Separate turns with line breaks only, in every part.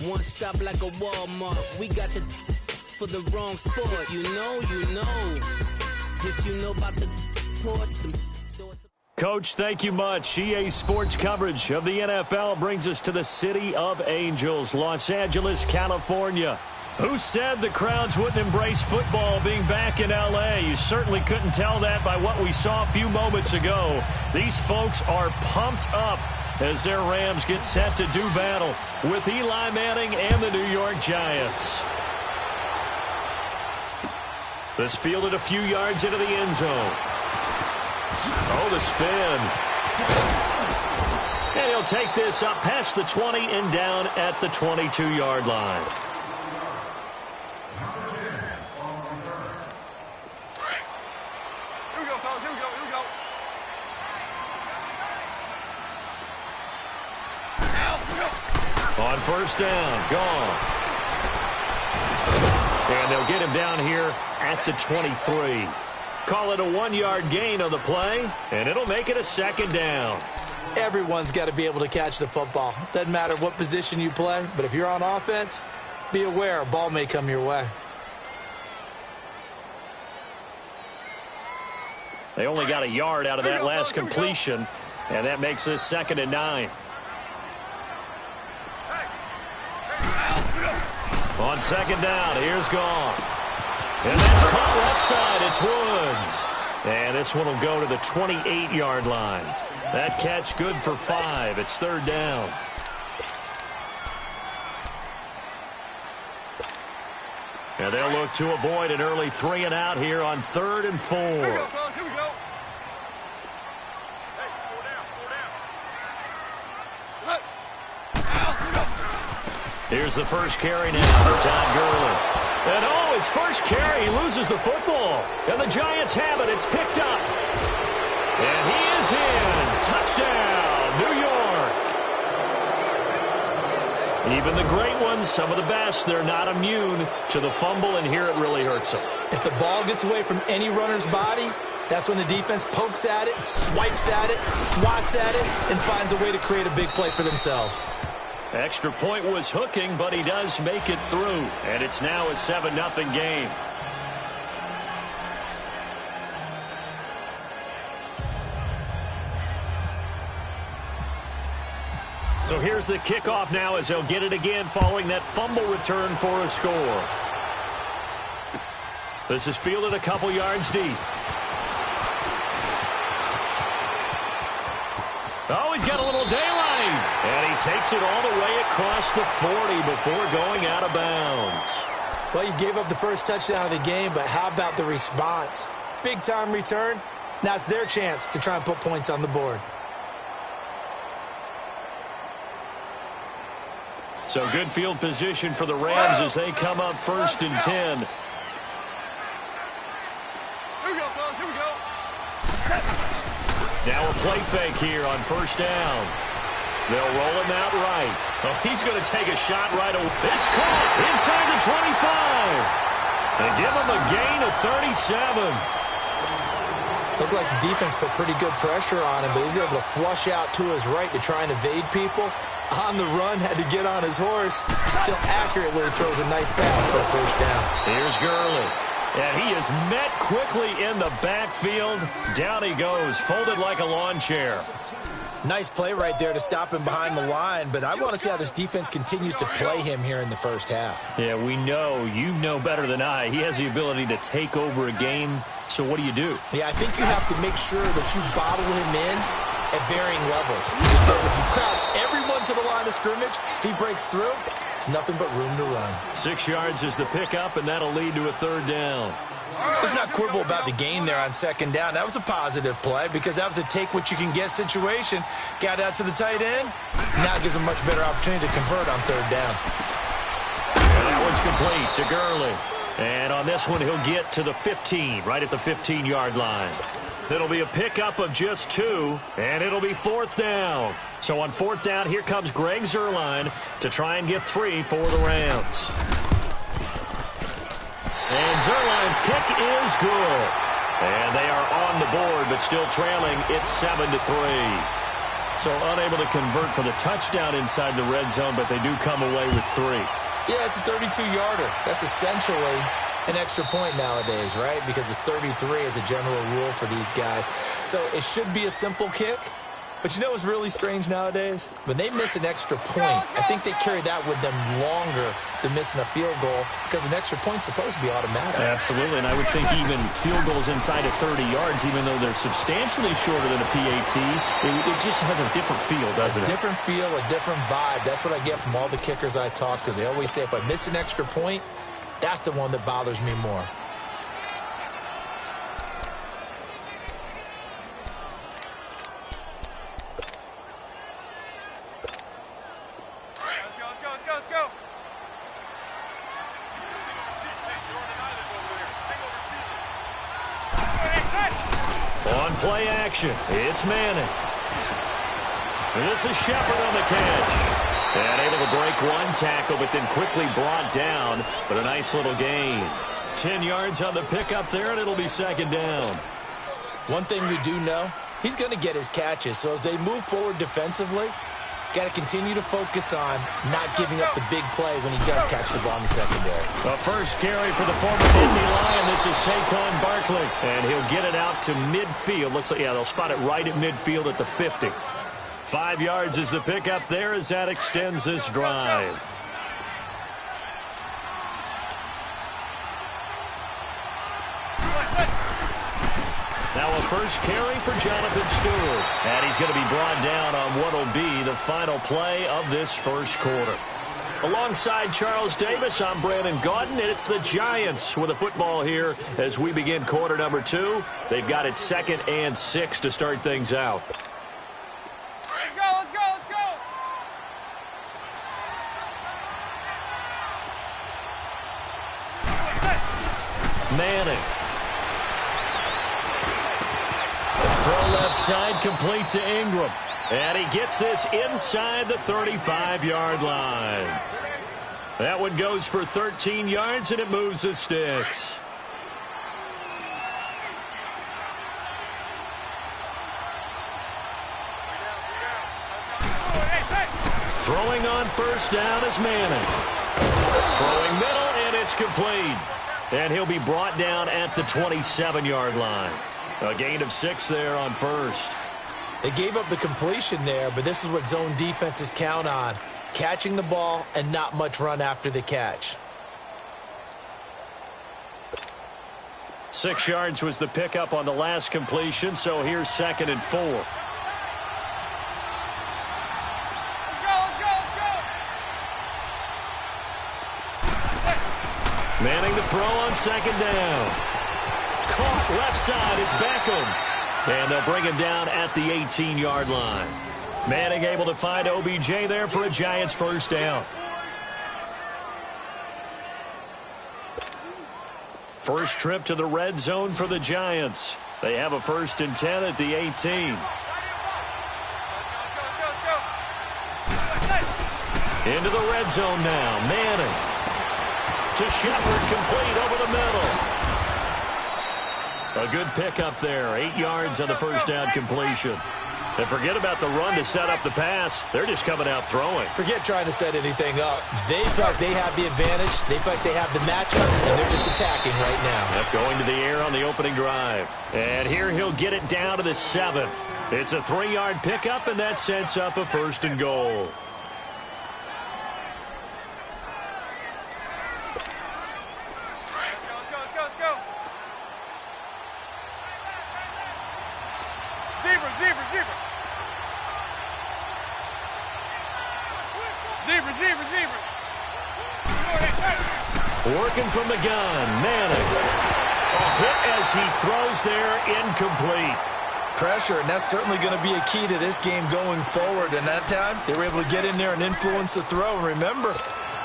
One stop like a Walmart. We got the for the wrong sport. You know. If you know about the port.
Coach, thank you much. EA Sports coverage of the NFL brings us to the City of Angels, Los Angeles, California. Who said the crowds wouldn't embrace football being back in L.A.? You certainly couldn't tell that by what we saw a few moments ago. These folks are pumped up as their Rams get set to do battle with Eli Manning and the New York Giants. This fielded a few yards into the end zone. Oh, the spin. And he'll take this up past the 20 and down at the 22-yard line. On first down, gone. And they'll get him down here at the 23. Call it a 1-yard gain on the play, and it'll make it a second down.
Everyone's got to be able to catch the football. Doesn't matter what position you play, but if you're on offense, be aware a ball may come your way.
They only got a yard out of that last completion, and that makes this 2nd and 9. On second down, here's Goff. And that's caught left side. It's Woods. And this one will go to the 28-yard line. That catch good for 5. It's 3rd down. And they'll look to avoid an early 3 and out here on 3rd and 4.
Here we go, fellas. Here we go.
Here's the first carry now for Todd Gurley. And oh, his first carry, he loses the football. And the Giants have it. It's picked up. And he is in. Touchdown, New York. Even the great ones, some of the best, they're not immune to the fumble, and here it really hurts them.
If the ball gets away from any runner's body, that's when the defense pokes at it, swipes at it, swats at it, and finds a way to create a big play for themselves.
Extra point was hooking, but he does make it through. And it's now a 7-0 game. So here's the kickoff now as they'll get it again following that fumble return for a score. This is fielded a couple yards deep. Oh, he's got a little daylight. And he takes it all the way across the 40 before going out of bounds.
Well, you gave up the first touchdown of the game, but how about the response? Big-time return. Now it's their chance to try and put points on the board.
So good field position for the Rams as they come up 1st and 10.
Here we go, fellas. Here we go.
Now a play fake here on first down. They'll roll him out right. Oh, he's going to take a shot right away. It's caught inside the 25. They give him a gain of 37.
Looked like the defense put pretty good pressure on him, but he's able to flush out to his right to try and evade people. On the run, had to get on his horse. Still accurate when he throws a nice pass for a first down.
Here's Gurley. And he is met quickly in the backfield. Down he goes, folded like a lawn chair.
Nice play right there to stop him behind the line, but I want to see how this defense continues to play him here in the first half.
Yeah, we know. You know better than I. He has the ability to take over a game. So what do you do?
Yeah, I think you have to make sure that you bottle him in at varying levels. Because if you crowd everyone to the line of scrimmage, if he breaks through, there's nothing but room to run.
6 yards is the pickup, and that'll lead to a 3rd down.
Let's not quibble about the gain there on 2nd down. That was a positive play because that was a take-what-you-can-get situation. Got out to the tight end. Now it gives him a much better opportunity to convert on 3rd down.
And that one's complete to Gurley. And on this one, he'll get to the 15, right at the 15-yard line. It'll be a pickup of just 2, and it'll be 4th down. So on 4th down, here comes Greg Zuerlein to try and get 3 for the Rams. And Zuerlein's kick is good. And they are on the board, but still trailing. It's 7-3. So unable to convert for the touchdown inside the red zone, but they do come away with 3.
Yeah, it's a 32-yarder. That's essentially an extra point nowadays, right? Because it's 33 as a general rule for these guys. So it should be a simple kick. But you know what's really strange nowadays? When they miss an extra point, I think they carry that with them longer than missing a field goal because an extra point's supposed to be automatic.
Absolutely, and I would think even field goals inside of 30 yards, even though they're substantially shorter than a PAT, it just has a different feel, doesn't it?
A different feel, a different vibe. That's what I get from all the kickers I talk to. They always say if I miss an extra point, that's the one that bothers me more.
On play action, it's Manning. And this is Shepard on the catch. And able to break one tackle, but then quickly brought down. But a nice little gain. 10 yards on the pickup there, and it'll be second down.
One thing we do know, he's going to get his catches. So as they move forward defensively, got to continue to focus on not giving up the big play when he does catch the ball in the secondary.
The first carry for the former Indy Lion. This is Saquon Barkley. And he'll get it out to midfield. Looks like, yeah, they'll spot it right at midfield at the 50. 5 yards is the pickup there as that extends this drive. Now a first carry for Jonathan Stewart. And he's going to be brought down on what will be the final play of this first quarter. Alongside Charles Davis, I'm Brandon Gaudin, and it's the Giants with the football here as we begin quarter number 2. They've got it 2nd and 6 to start things out.
Let's go, let's go, let's go!
Manning. Throw left side, complete to Ingram. And he gets this inside the 35-yard line. That one goes for 13 yards, and it moves the sticks. Throwing on first down is Manning. Throwing middle, and it's complete. And he'll be brought down at the 27-yard line. A gain of 6 there on first.
They gave up the completion there, but this is what zone defenses count on. Catching the ball and not much run after the catch.
6 yards was the pickup on the last completion, so here's 2nd and 4.
Let's go, let's go, let's go!
Manning to throw on 2nd down. Caught left side, it's Beckham. And they'll bring him down at the 18-yard line. Manning able to find OBJ there for a Giants first down. First trip to the red zone for the Giants. They have a 1st and 10 at the 18. Into the red zone now. Manning to Shepard, complete over the middle. A good pickup there. 8 yards on the first down completion. And forget about the run to set up the pass. They're just coming out throwing.
Forget trying to set anything up. They feel like they have the advantage. They feel like they have the matchups, and they're just attacking right now.
Yep, going to the air on the opening drive. And here he'll get it down to the 7. It's a 3-yard pickup, and that sets up a 1st and goal. Working from the gun, Manning. A hit as he throws there, incomplete.
Pressure, and that's certainly going to be a key to this game going forward. And that time, they were able to get in there and influence the throw. And remember,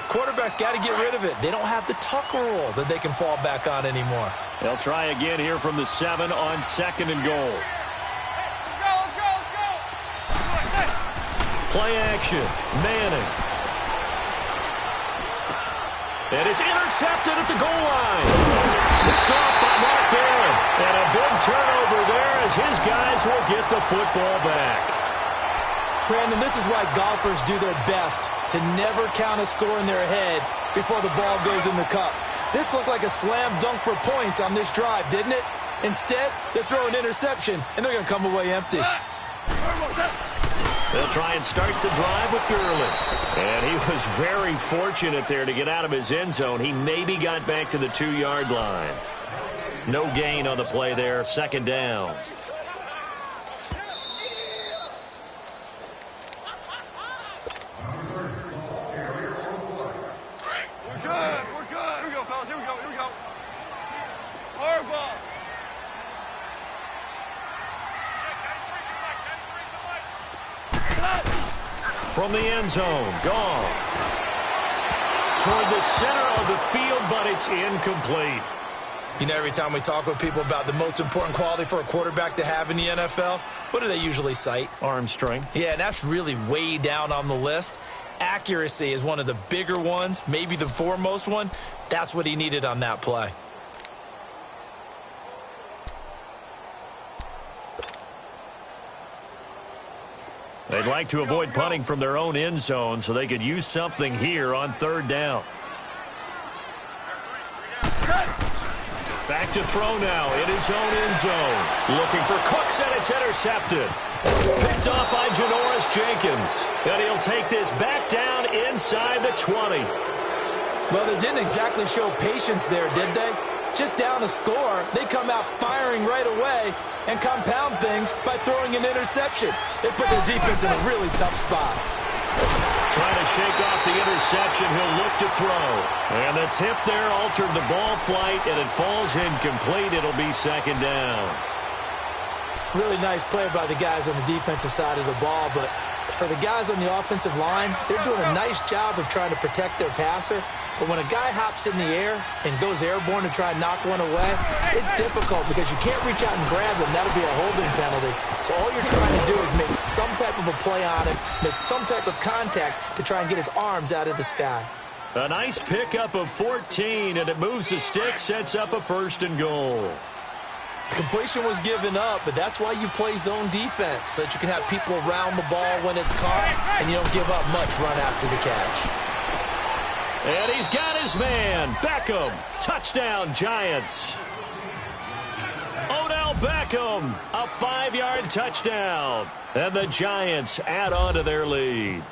quarterbacks got to get rid of it. They don't have the Tucker rule that they can fall back on anymore.
They'll try again here from the 7 on 2nd and goal. Play action, Manning. And it's intercepted at the goal line. Picked off by Mark Barron. And a big turnover there as his guys will get the football back.
Brandon, this is why golfers do their best to never count a score in their head before the ball goes in the cup. This looked like a slam dunk for points on this drive, didn't it? Instead, they're throwing interception, and they're going to come away empty.
They'll try and start the drive with Gurley. And he was very fortunate there to get out of his end zone. He maybe got back to the 2-yard line. No gain on the play there, second down. From the end zone, Goff. Toward the center of the field, but it's incomplete.
You know, every time we talk with people about the most important quality for a quarterback to have in the NFL, what do they usually cite?
Arm strength.
Yeah, and that's really way down on the list. Accuracy is one of the bigger ones, maybe the foremost one. That's what he needed on that play.
They'd like to avoid punting from their own end zone so they could use something here on third down. Back to throw now in his own end zone. Looking for Cooks, and it's intercepted. Picked off by Janoris Jenkins. And he'll take this back down inside the 20.
Well, they didn't exactly show patience there, did they? Just down a score, they come out firing right away and compound things by throwing an interception. They put their defense in a really tough spot.
Trying to shake off the interception, he'll look to throw. And the tip there altered the ball flight, and it falls incomplete. It'll be second down.
Really nice play by the guys on the defensive side of the ball, but for the guys on the offensive line, they're doing a nice job of trying to protect their passer. But when a guy hops in the air and goes airborne to try and knock one away, it's difficult because you can't reach out and grab him. That'll be a holding penalty. So all you're trying to do is make some type of a play on him, make some type of contact to try and get his arms out of the sky.
A nice pickup of 14, and it moves the stick, sets up a 1st and goal.
Completion was given up, but that's why you play zone defense, so that you can have people around the ball when it's caught, and you don't give up much run after the catch.
And he's got his man, Beckham. Touchdown, Giants. Odell Beckham, a 5-yard touchdown. And the Giants add on to their lead.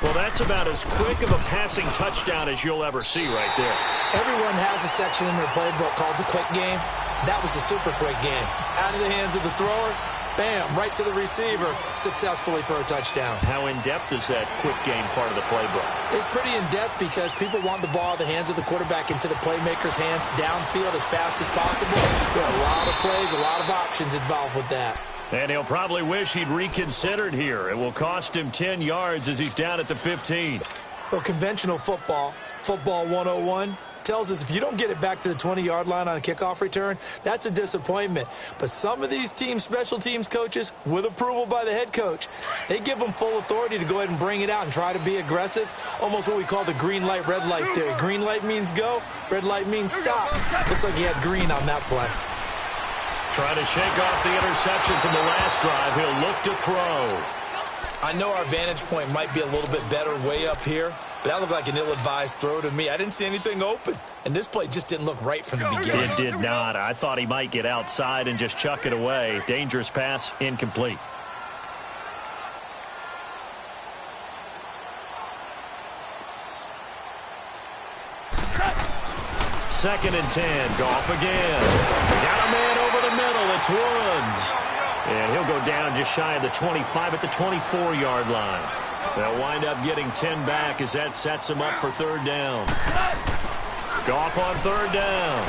Well, that's about as quick of a passing touchdown as you'll ever see right there.
Everyone has a section in their playbook called the quick game. That was a super quick game. Out of the hands of the thrower, bam, right to the receiver, successfully for a touchdown.
How in-depth is that quick game part of the playbook?
It's pretty in-depth because people want the ball out of the hands of the quarterback into the playmaker's hands downfield as fast as possible. There are a lot of plays, a lot of options involved with that.
And he'll probably wish he'd reconsidered here. It will cost him 10 yards as he's down at the 15.
Well, conventional football 101, tells us if you don't get it back to the 20-yard line on a kickoff return, that's a disappointment. But some of these team special teams coaches, with approval by the head coach, they give them full authority to go ahead and bring it out and try to be aggressive, almost what we call the green light, red light theory. Green light means go, red light means stop. Looks like he had green on that play.
Trying to shake off the interception from the last drive. He'll look to throw.
I know our vantage point might be a little bit better way up here, but that looked like an ill-advised throw to me. I didn't see anything open, and this play just didn't look right from the beginning.
It did not. I thought he might get outside and just chuck it away. Dangerous pass, incomplete. Second and 10. Goff again. Got a man over the middle. It's Woods. And he'll go down just shy of the 25 at the 24-yard line. They'll wind up getting 10 back as that sets him up for third down. Goff on third down.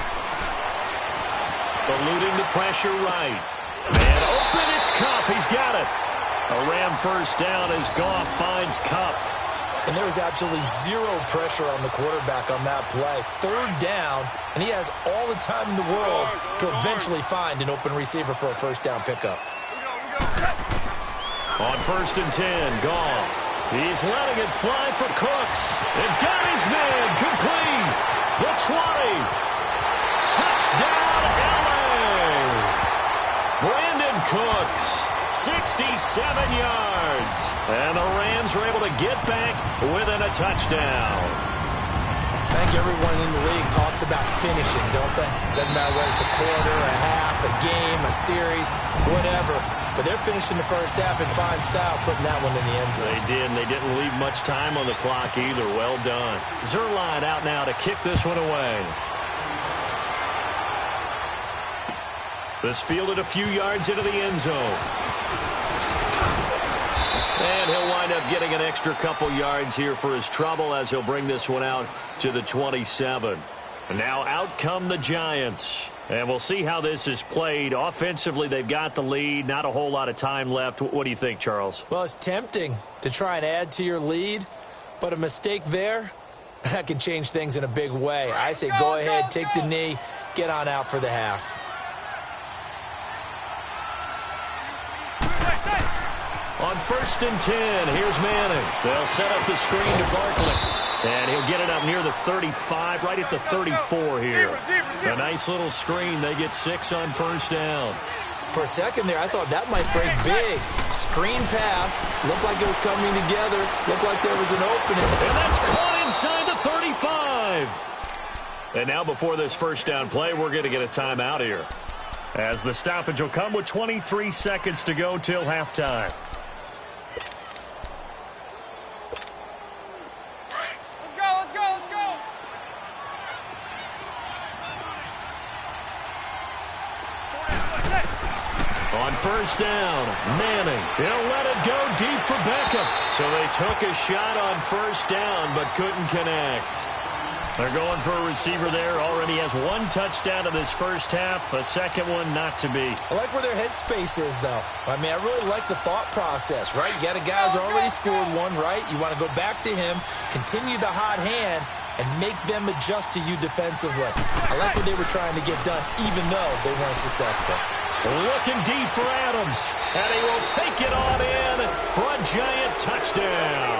Eluding the pressure right. And open, it's Kupp. He's got it. A Ram first down as Goff finds Kupp.
And there was absolutely zero pressure on the quarterback on that play. Third down, and he has all the time in the world to eventually find an open receiver for a first down pickup.
On first and 10, Goff. He's letting it fly for Cooks. And got his man complete. The 20. Touchdown, LA. Brandon Cooks 67 yards. And the Rams are able to get back within a touchdown.
I think everyone in the league talks about finishing, don't they? Doesn't matter whether it's a quarter, a half, a game, a series, whatever. But they're finishing the first half in fine style, putting that one in the end zone.
They did, and they didn't leave much time on the clock either. Well done. Zerline out now to kick this one away. This fielded a few yards into the end zone. And he'll wind up getting an extra couple yards here for his trouble as he'll bring this one out to the 27. And now out come the Giants. And we'll see how this is played. Offensively, they've got the lead. Not a whole lot of time left. What do you think, Charles?
Well, it's tempting to try and add to your lead, but a mistake there, that can change things in a big way. I say go ahead, take the knee, get on out for the half.
On 1st and 10, here's Manning. They'll set up the screen to Barkley. And he'll get it up near the 35, right at the 34 here. A nice little screen. They get 6 on 1st down.
For a second there, I thought that might break big. Screen pass. Looked like it was coming together. Looked like there was an opening.
And that's caught inside the 35. And now before this 1st down play, we're going to get a timeout here, as the stoppage will come with 23 seconds to go till halftime. On 1st down, Manning. He'll let it go deep for Beckham. So they took a shot on 1st down but couldn't connect. They're going for a receiver there. Already has 1 touchdown in this 1st half. A second one not to be.
I like where their headspace is, though. I mean, I really like the thought process, right? You got a guy who's already scored 1, right? You want to go back to him, continue the hot hand, and make them adjust to you defensively. I like what they were trying to get done, even though they weren't successful.
Looking deep for Adams, and he will take it on in for a giant touchdown.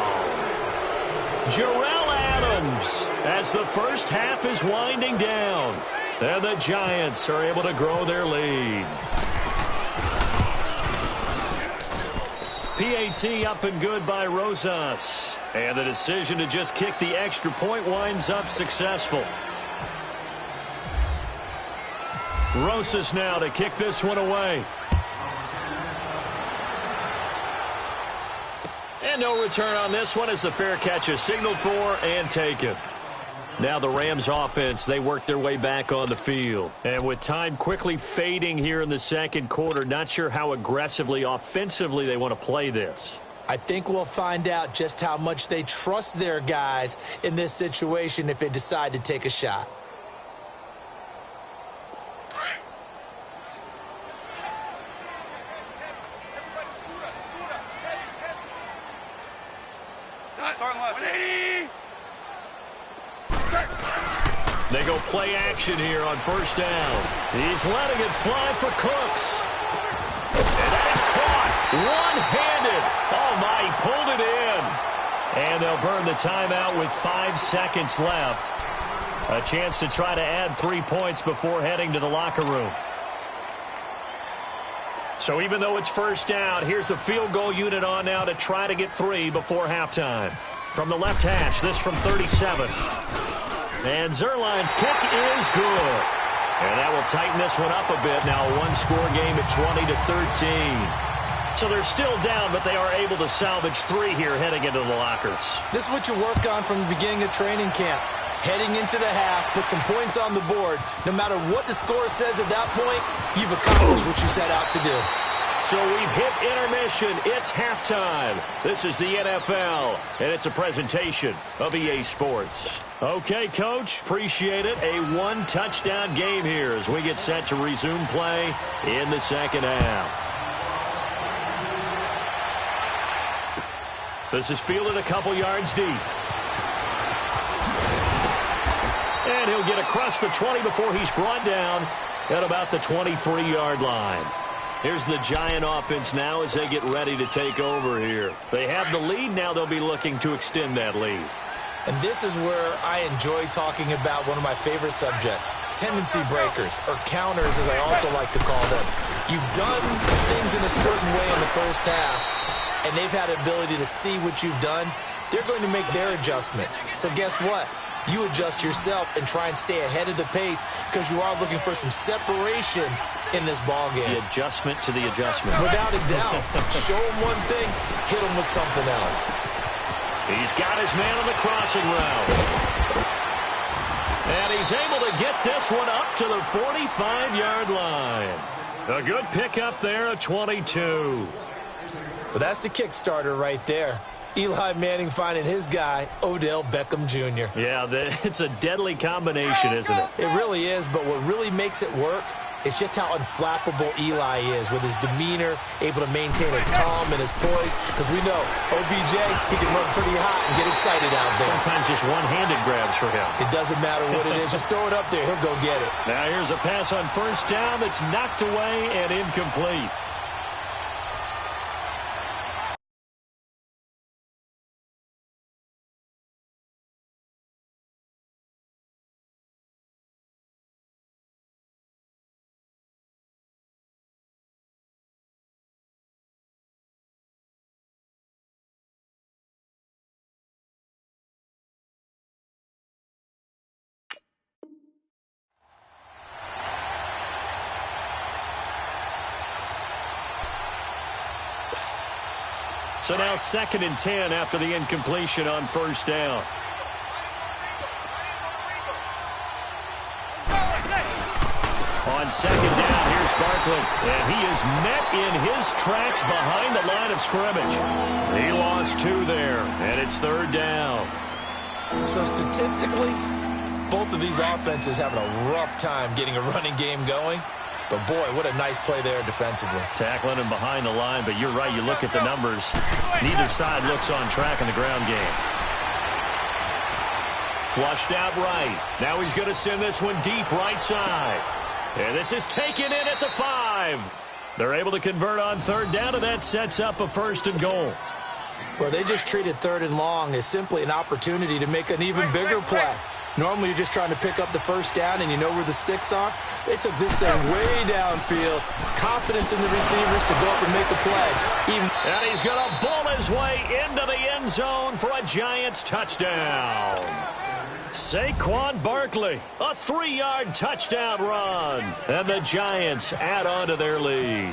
Jarrell Adams, as the 1st half is winding down, and the Giants are able to grow their lead. PAT up and good by Rosas, and the decision to just kick the extra point winds up successful. Rosas now to kick this one away. And no return on this one as the fair catch is signaled for and taken. Now the Rams offense, they work their way back on the field. And with time quickly fading here in the 2nd quarter, not sure how aggressively, offensively they want to play this.
I think we'll find out just how much they trust their guys in this situation if they decide to take a shot.
They go play action here on 1st down. He's letting it fly for Cooks. And that is caught one-handed. Oh, my, he pulled it in. And they'll burn the timeout with 5 seconds left. A chance to try to add 3 points before heading to the locker room. So even though it's 1st down, here's the field goal unit on now to try to get 3 before halftime. From the left hash, this from 37. And Zerline's kick is good. And that will tighten this one up a bit. Now a 1-score game at 20-13. So they're still down, but they are able to salvage 3 here heading into the lockers.
This is what you work on from the beginning of training camp. Heading into the half, put some points on the board. No matter what the score says at that point, you've accomplished what you set out to do.
So we've hit intermission. It's halftime. This is the NFL, and it's a presentation of EA Sports. Okay, Coach, appreciate it. A 1-touchdown game here as we get set to resume play in the 2nd half. This is fielded a couple yards deep. And he'll get across the 20 before he's brought down at about the 23-yard line. Here's the Giant offense now as they get ready to take over here. They have the lead. Now they'll be looking to extend that lead.
And this is where I enjoy talking about one of my favorite subjects, tendency breakers, or counters as I also like to call them. You've done things in a certain way in the first half, and they've had the ability to see what you've done. They're going to make their adjustments. So guess what? You adjust yourself and try and stay ahead of the pace because you are looking for some separation in this ball game.
The adjustment to the adjustment.
Without a doubt. Show him one thing, hit him with something else.
He's got his man on the crossing route. And he's able to get this one up to the 45-yard line. A good pickup there at 22.
But that's the kickstarter right there. Eli Manning finding his guy, Odell Beckham Jr.
Yeah, it's a deadly combination, isn't it?
It really is, but what really makes it work is just how unflappable Eli is with his demeanor, able to maintain his calm and his poise. Because we know, OBJ, he can run pretty hot and get excited out there.
Sometimes just one-handed grabs for him.
It doesn't matter what it is. Just throw it up there. He'll go get it.
Now here's a pass on first down that's knocked away and incomplete. So now 2nd and 10 after the incompletion on first down. On 2nd down, here's Barkley. And he is met in his tracks behind the line of scrimmage. He lost 2 there, and it's 3rd down.
So statistically, both of these offenses having a rough time getting a running game going. But, boy, what a nice play there defensively.
Tackling him behind the line, but you're right. You look at the numbers. Neither side looks on track in the ground game. Flushed out right. Now he's going to send this one deep right side. And this is taken in at the 5. They're able to convert on 3rd down, and that sets up a 1st and goal.
Well, they just treated 3rd and long as simply an opportunity to make an even bigger play. Normally, you're just trying to pick up the 1st down, and you know where the sticks are. They took this thing way downfield. Confidence in the receivers to go up and make a play.
And he's going to bull his way into the end zone for a Giants touchdown. Saquon Barkley, a 3-yard touchdown run. And the Giants add on to their lead.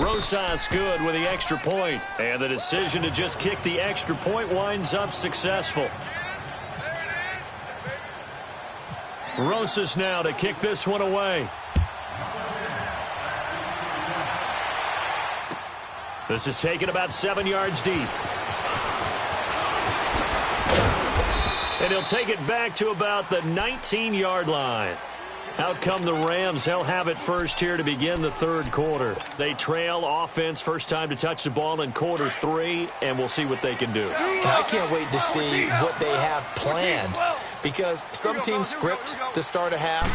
Rosas good with the extra point, and the decision to just kick the extra point winds up successful. Rosas now to kick this one away. This is taken about 7 yards deep. And he'll take it back to about the 19-yard line. Out come the Rams. They'll have it first here to begin the 3rd quarter. They trail offense, first time to touch the ball in quarter 3, and we'll see what they can do.
And I can't wait to see what they have planned, because some teams script to start a half.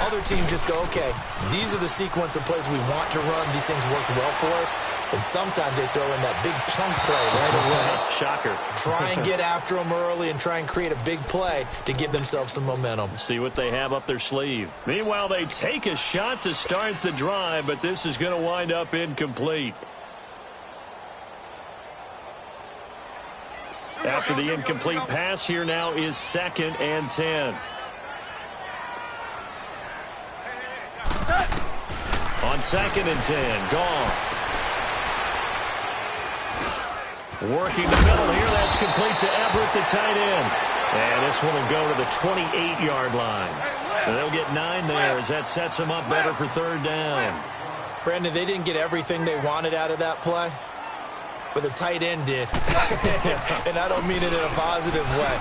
Other teams just go, okay, these are the sequence of plays we want to run. These things worked well for us. And sometimes they throw in that big chunk play right away.
Shocker.
Try and get after them early and try and create a big play to give themselves some momentum.
See what they have up their sleeve. Meanwhile, they take a shot to start the drive, but this is going to wind up incomplete. After the incomplete pass, here now is 2nd and 10. On 2nd and 10, Goff. Working the middle here, that's complete to Everett, the tight end. And this one will go to the 28-yard line. And they'll get 9 there as that sets them up better for 3rd down.
Brandon, they didn't get everything they wanted out of that play, but the tight end did. And I don't mean it in a positive way.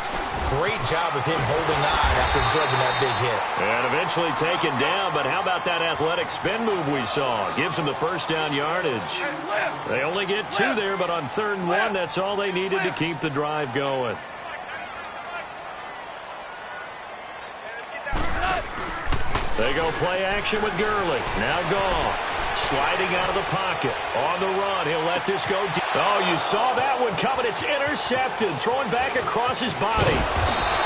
Great job of him holding on after absorbing that big hit.
And eventually taken down, but how about that athletic spin move we saw? Gives them the 1st down yardage. They only get 2 there, but on 3rd and 1, that's all they needed to keep the drive going. They go play action with Gurley. Now Goff. Sliding out of the pocket. On the run, he'll let this go deep. Oh, you saw that one coming. It's intercepted. Throwing back across his body.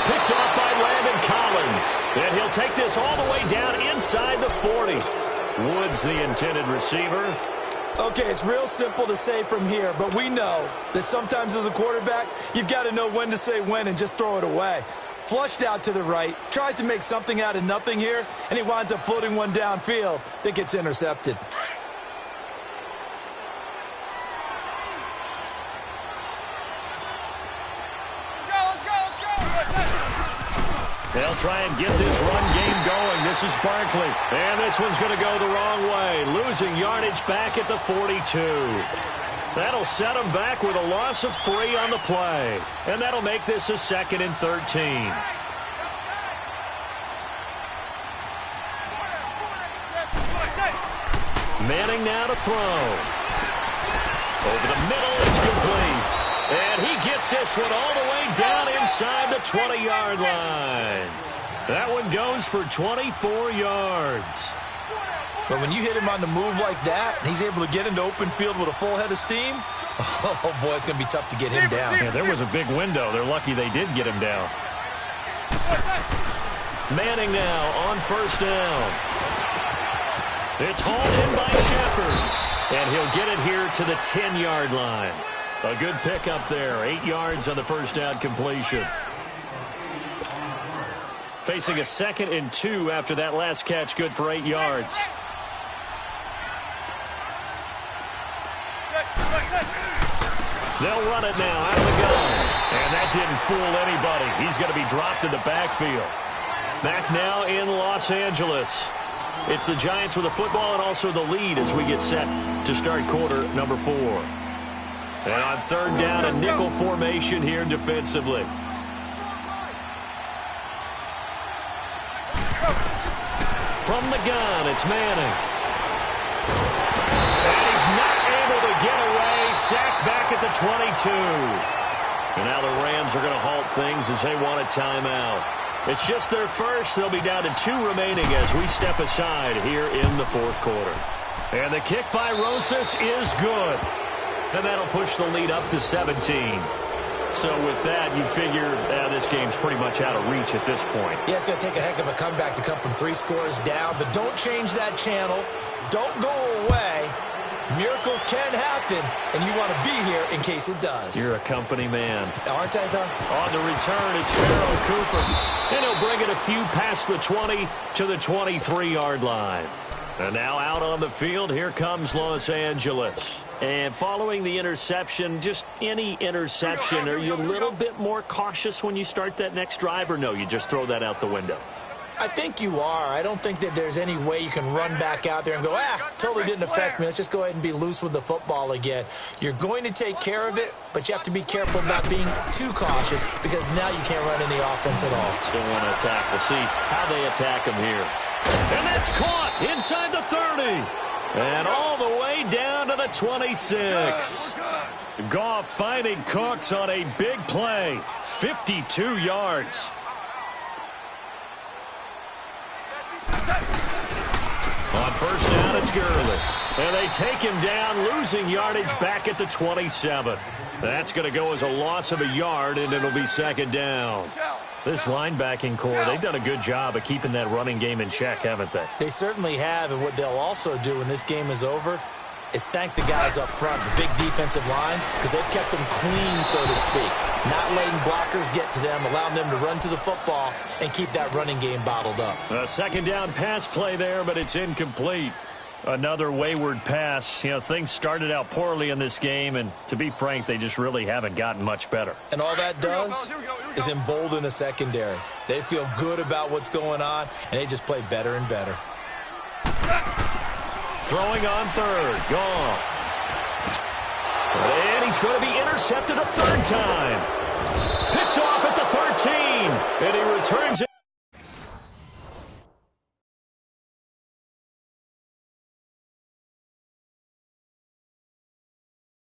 Picked off by Landon Collins. And he'll take this all the way down inside the 40. Woods, the intended receiver.
Okay, it's real simple to say from here, but we know that sometimes as a quarterback, you've got to know when to say when and just throw it away. Flushed out to the right, tries to make something out of nothing here, and he winds up floating one downfield that gets intercepted.
They'll try and get this run game going. This is Barkley. And this one's going to go the wrong way. Losing yardage back at the 42. That'll set them back with a loss of 3 on the play. And that'll make this a 2nd and 13. Manning now to throw. Over the middle, it's complete. And he gets this one all the way down inside the 20-yard line. That one goes for 24 yards.
But when you hit him on the move like that, and he's able to get into open field with a full head of steam, oh, boy, it's going to be tough to get him down.
Yeah, there was a big window. They're lucky they did get him down. Manning now on 1st down. It's hauled in by Shepard. And he'll get it here to the 10-yard line. A good pickup there. 8 yards on the 1st down completion. Facing a 2nd and 2 after that last catch. Good for 8 yards. They'll run it now out of the gun. And that didn't fool anybody. He's going to be dropped in the backfield. Back now in Los Angeles. It's the Giants with the football and also the lead as we get set to start quarter number 4. And on 3rd down, a nickel formation here defensively. From the gun, it's Manning. And he's not able to get away. Sacked back at the 22. And now the Rams are going to halt things as they want a timeout. It's just their first. They'll be down to 2 remaining as we step aside here in the 4th quarter. And the kick by Rosas is good. And that'll push the lead up to 17. So with that, you figure this game's pretty much out of reach at this point.
Yeah, it's going to take a heck of a comeback to come from 3 scores down. But don't change that channel. Don't go away. Miracles can happen, and you want to be here in case it does.
You're a company man.
Aren't I, though?
On the return, it's Pharaoh Cooper. And he'll bring it a few past the 20 to the 23-yard line. And now out on the field, here comes Los Angeles. And following the interception, just any interception, are you a little bit more cautious when you start that next drive, or no, you just throw that out the window?
I think you are. I don't think that there's any way you can run back out there and go, totally didn't affect me. Let's just go ahead and be loose with the football again. You're going to take care of it, but you have to be careful about being too cautious because now you can't run any offense at all.
Still want to attack. We'll see how they attack him here. And that's caught inside the 30. And all the way down to the 26. Goff finding Cooks on a big play. 52 yards. On 1st down, it's Gurley. And they take him down, losing yardage back at the 27. That's going to go as a loss of a yard, and it'll be 2nd down. This linebacking core, they've done a good job of keeping that running game in check, haven't they?
They certainly have, and what they'll also do when this game is over is thank the guys up front, the big defensive line, because they've kept them clean, so to speak. Not letting blockers get to them, allowing them to run to the football and keep that running game bottled up.
A 2nd down pass play there, but it's incomplete. Another wayward pass. You know, things started out poorly in this game, and to be frank, they just really haven't gotten much better.
And all that does is embolden a secondary. They feel good about what's going on, and they just play better and better.
Throwing on 3rd. Goff. And he's going to be intercepted a 3rd time. Picked off at the 13. And he returns it.